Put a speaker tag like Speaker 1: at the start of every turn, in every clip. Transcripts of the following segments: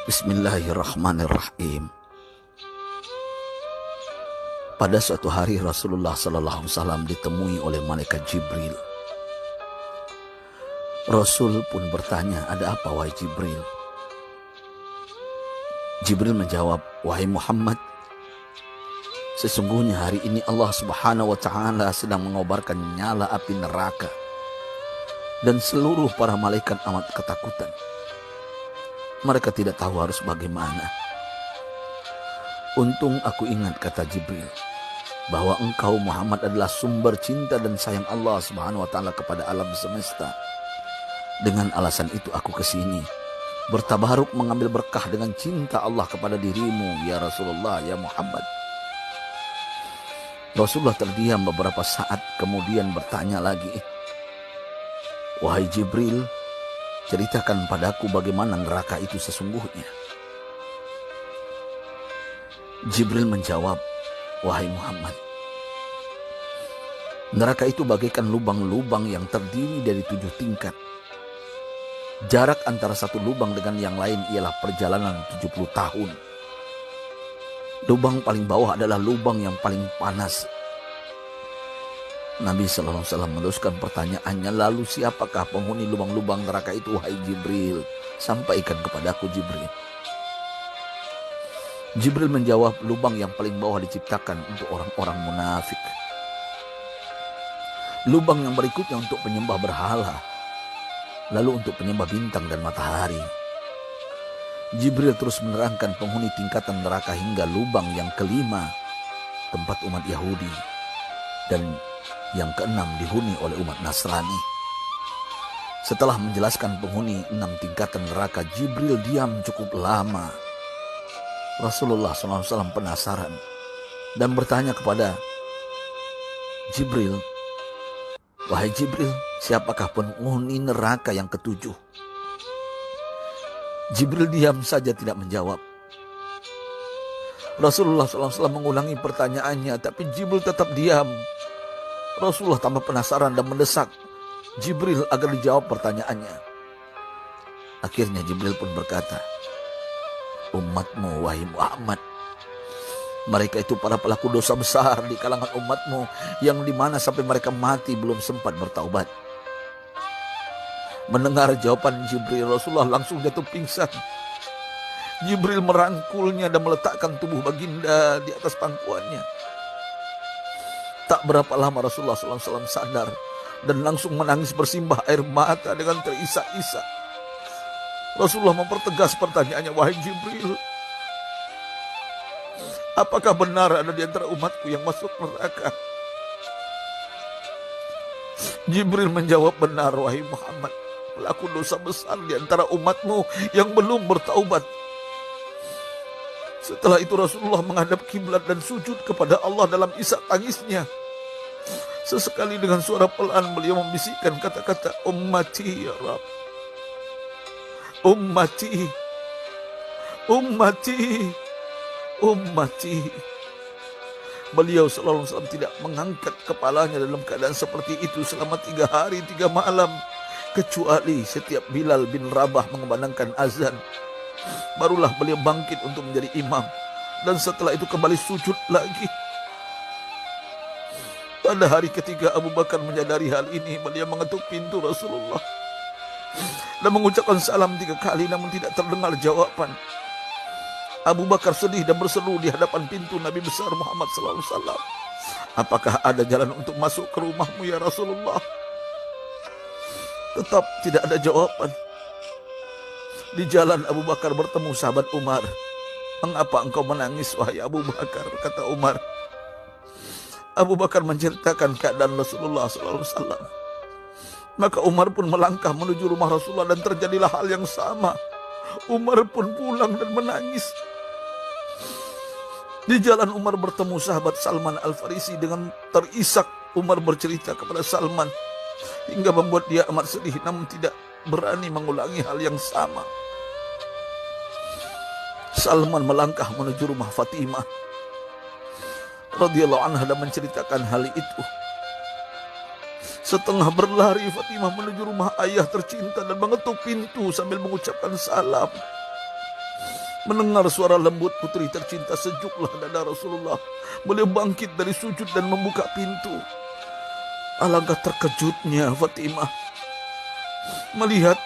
Speaker 1: Bismillahirrahmanirrahim. Pada suatu hari Rasulullah SAW ditemui oleh malaikat Jibril. Rasul pun bertanya, "Ada apa wahai Jibril?" Jibril menjawab, "Wahai Muhammad, sesungguhnya hari ini Allah Subhanahu wa Ta'ala sedang mengobarkan nyala api neraka, dan seluruh para malaikat amat ketakutan. Mereka tidak tahu harus bagaimana. Untung aku ingat," kata Jibril, "bahwa engkau Muhammad adalah sumber cinta dan sayang Allah Subhanahu wa Ta'ala kepada alam semesta. Dengan alasan itu aku kesini, bertabaruk mengambil berkah dengan cinta Allah kepada dirimu, ya Rasulullah, ya Muhammad." Rasulullah terdiam beberapa saat, kemudian bertanya lagi, "Wahai Jibril, ceritakan padaku bagaimana neraka itu sesungguhnya." Jibril menjawab, "Wahai Muhammad, neraka itu bagaikan lubang-lubang yang terdiri dari 7 tingkat. Jarak antara satu lubang dengan yang lain ialah perjalanan 70 tahun. Lubang paling bawah adalah lubang yang paling panas." Nabi SAW meneruskan pertanyaannya, "Lalu siapakah penghuni lubang-lubang neraka itu wahai Jibril? Sampaikan kepadaku Jibril." Jibril menjawab, "Lubang yang paling bawah diciptakan untuk orang-orang munafik. Lubang yang berikutnya untuk penyembah berhala, lalu untuk penyembah bintang dan matahari." Jibril terus menerangkan penghuni tingkatan neraka hingga lubang yang kelima, tempat umat Yahudi, dan yang keenam dihuni oleh umat Nasrani. Setelah menjelaskan penghuni 6 tingkatan neraka, Jibril diam cukup lama. Rasulullah SAW penasaran dan bertanya kepada Jibril, "Wahai Jibril, siapakah penghuni neraka yang ke-7?" Jibril diam saja tidak menjawab. Rasulullah SAW mengulangi pertanyaannya, tapi Jibril tetap diam. Rasulullah tambah penasaran dan mendesak Jibril agar dijawab pertanyaannya. Akhirnya Jibril pun berkata, "Umatmu wahai Muhammad, mereka itu para pelaku dosa besar di kalangan umatmu, yang dimana sampai mereka mati belum sempat bertaubat." Mendengar jawaban Jibril, Rasulullah langsung jatuh pingsan. Jibril merangkulnya dan meletakkan tubuh baginda di atas pangkuannya. Tak berapa lama Rasulullah SAW sadar dan langsung menangis bersimbah air mata dengan terisak-isak. Rasulullah mempertegas pertanyaannya, "Wahai Jibril, apakah benar ada di antara umatku yang masuk neraka?" Jibril menjawab, "Benar wahai Muhammad, pelaku dosa besar di antara umatmu yang belum bertaubat." Setelah itu Rasulullah menghadap kiblat dan sujud kepada Allah dalam isak tangisnya. Sesekali dengan suara pelan beliau membisikkan kata-kata, "Ummati ya Rabb, ummati, ummati, ummati." Beliau SAW tidak mengangkat kepalanya dalam keadaan seperti itu selama 3 hari 3 malam, kecuali setiap Bilal bin Rabah mengumandangkan azan, barulah beliau bangkit untuk menjadi imam, dan setelah itu kembali sujud lagi. Pada hari ketiga Abu Bakar menyadari hal ini, beliau mengetuk pintu Rasulullah dan mengucapkan salam 3 kali, namun tidak terdengar jawaban. Abu Bakar sedih dan berseru di hadapan pintu Nabi besar Muhammad SAW, "Apakah ada jalan untuk masuk ke rumahmu ya Rasulullah?" Tetap tidak ada jawaban. Di jalan Abu Bakar bertemu sahabat Umar. "Mengapa engkau menangis wahai Abu Bakar?" kata Umar. Abu Bakar menceritakan keadaan Rasulullah SAW. Maka Umar pun melangkah menuju rumah Rasulullah dan terjadilah hal yang sama. Umar pun pulang dan menangis. Di jalan Umar bertemu sahabat Salman Al-Farisi. Dengan terisak Umar bercerita kepada Salman hingga membuat dia amat sedih, namun tidak berani mengulangi hal yang sama. Salman melangkah menuju rumah Fatimah radhiyallahu anha dan menceritakan hal itu. Setengah berlari Fatimah menuju rumah ayah tercinta dan mengetuk pintu sambil mengucapkan salam. Mendengar suara lembut putri tercinta, sejuklah dada Rasulullah. Beliau bangkit dari sujud dan membuka pintu. Alangkah terkejutnya Fatimah melihat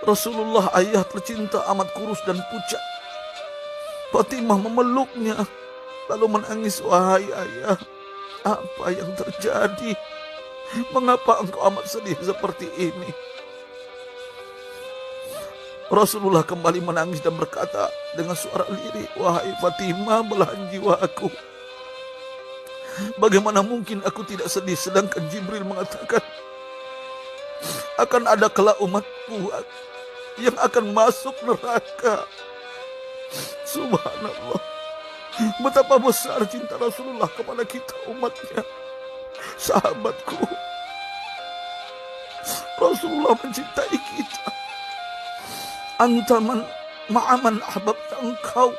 Speaker 1: Rasulullah, ayah tercinta, amat kurus dan pucat. Fatimah memeluknya lalu menangis. Wahai ayah, apa yang terjadi? Mengapa engkau amat sedih seperti ini? Rasulullah kembali menangis dan berkata dengan suara lirih, wahai Fatimah, belahan jiwaku, bagaimana mungkin aku tidak sedih sedangkan Jibril mengatakan akan ada kelak umatku yang akan masuk neraka. Subhanallah, betapa besar cinta Rasulullah kepada kita umatnya. Sahabatku, Rasulullah mencintai kita. Antaman ma'aman ahbabta, engkau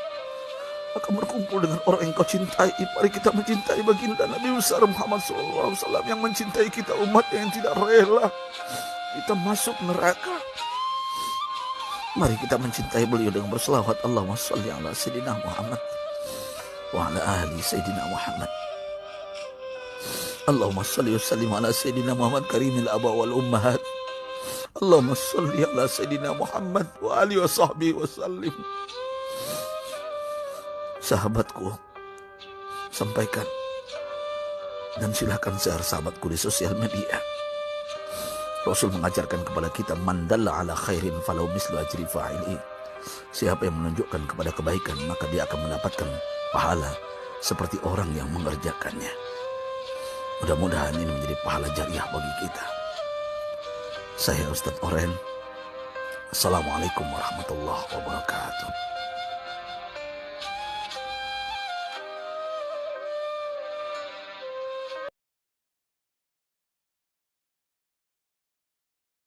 Speaker 1: akan berkumpul dengan orang yang kau cintai. Mari kita mencintai baginda Nabi besar Muhammad SAW yang mencintai kita umat yang tidak rela kita masuk neraka. Mari kita mencintai beliau dengan berselawat, Allahumma sholli ala Sayyidina Muhammad wa ala ahli Sayyidina Muhammad. Allahumma sholli wa sallim ala Sayyidina Muhammad karimil aba wal ummahat. Allahumma sholli ala Sayyidina Muhammad wa alihi wa sahbihi wa sallim. Sahabatku, sampaikan dan silakan share sahabatku di sosial media. Rasul mengajarkan kepada kita, man dalla ala khairin falau mislu ajri fa'ili. Siapa yang menunjukkan kepada kebaikan, maka dia akan mendapatkan pahala seperti orang yang mengerjakannya. Mudah-mudahan ini menjadi pahala jariah bagi kita. Saya Ustadz Oren. Assalamualaikum warahmatullahi wabarakatuh.